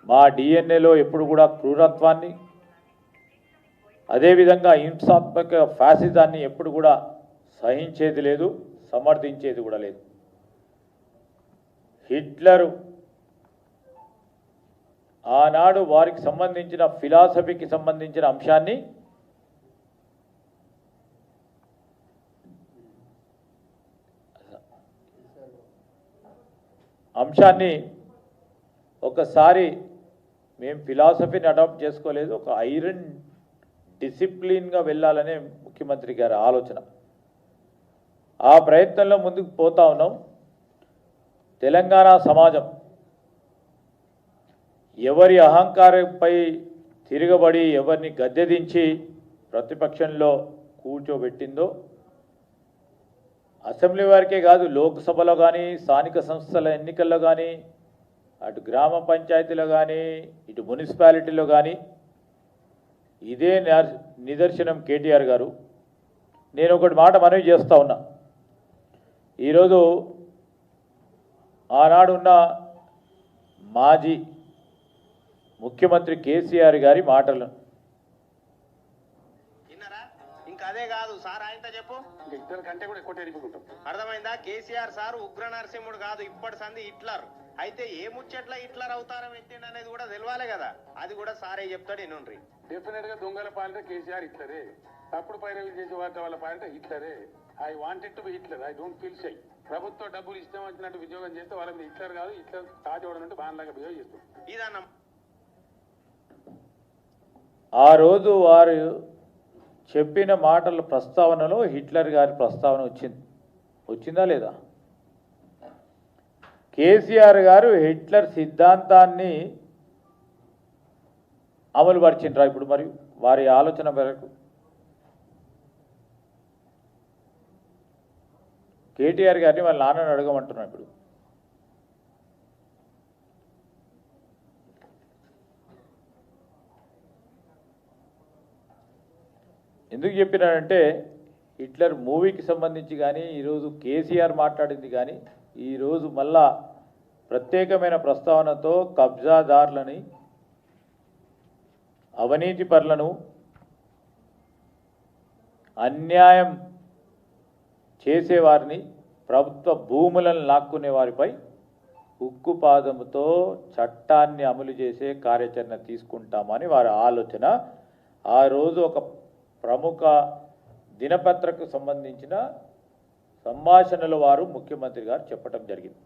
మా డిఎన్ఏలో ఎప్పుడు కూడా క్రూరత్వాన్ని, అదేవిధంగా హింసాత్మక ఫ్యాసిజాన్ని ఎప్పుడు కూడా సహించేది లేదు, సమర్థించేది కూడా లేదు. హిట్లరు ఆనాడు వారికి సంబంధించిన ఫిలాసఫీకి సంబంధించిన అంశాన్ని ఒకసారి మేము ఫిలాసఫీని అడాప్ట్ చేసుకోలేదు, ఒక ఐరన్ డిసిప్లిన్గా వెళ్ళాలనే ముఖ్యమంత్రి గారి ఆలోచన. ఆ ప్రయత్నంలో ముందుకు పోతా ఉన్నాం. తెలంగాణ సమాజం ఎవరి అహంకారంపై తిరగబడి ఎవరిని గద్దెదించి ప్రతిపక్షంలో కూర్చోబెట్టిందో, అసెంబ్లీ వారికే కాదు, లోక్సభలో కానీ, స్థానిక సంస్థల ఎన్నికల్లో కానీ, అటు గ్రామ పంచాయతీలో కానీ, ఇటు మున్సిపాలిటీలో కానీ ఇదే నిదర్శనం కేటీఆర్ గారు. నేను ఒకటి మాట మనవి చేస్తూ ఉన్నా. ఈరోజు ఆనాడున్న మాజీ ముఖ్యమంత్రి కేసీఆర్ గారి మాటలను అదే కాదు సార్, ఆయనతో చెప్పు, ఇద్దరు కంటే కూడా ఎక్కువ టెలిఫోన్ అర్థమైందా? కేసీఆర్ సార్ ఉగ్ర నరసింహుడు కాదు, ఇప్పటి సంది హిట్లర్. అయితే ఏ ముచ్చట్ల హిట్లర్ అవతారం ఎత్తిండి అనేది కూడా తెలియాలి కదా, అది కూడా సారే చెప్తాడు. ఇనుండ్రి, డెఫినెట్ గా దొంగల పాలిట కేసీఆర్ హిట్లరే, తప్పుడు పైరవీ చేసే వాళ్ళ పాలిట హిట్లరే. I wanted to be Hitler, I don't feel shy. ప్రభుత్వం డబ్బులు ఇష్టం వచ్చినట్టు ఉద్యోగం చేస్తే వాళ్ళకి హిట్లర్ కాదు, హిట్లర్ తాజోవడం అంటే బాగా బిహేవ్ చేస్తుంది. ఇదన్న ఆ రోజు వారు చెప్పిన మాటల ప్రస్తావనలో హిట్లర్ గారి ప్రస్తావన వచ్చిందా లేదా? కేసీఆర్ గారు హిట్లర్ సిద్ధాంతాన్ని అమలు పరిచిండ్రా ఇప్పుడు? మరి వారి ఆలోచన మేరకు కేటీఆర్ గారిని వాళ్ళ నాన్నని అడగమంటున్నాం ఇప్పుడు. ఎందుకు చెప్పినానంటే, హిట్లర్ మూవీకి సంబంధించి కానీ, ఈరోజు కేసీఆర్ మాట్లాడింది కానీ, ఈరోజు మళ్ళా ప్రత్యేకమైన ప్రస్తావనతో కబ్జాదారులని, అవినీతి పరులను, అన్యాయం చేసేవారిని, ప్రభుత్వ భూములను లాక్కునే వారిపై ఉక్కుపాదముతో చట్టాన్ని అమలు చేసే కార్యాచరణ తీసుకుంటామని వారి ఆలోచన. ఆ రోజు ఒక ప్రముఖ దినపత్రకు సంబంధించిన సంభాషణలు వారు ముఖ్యమంత్రి గారు చెప్పడం జరిగింది.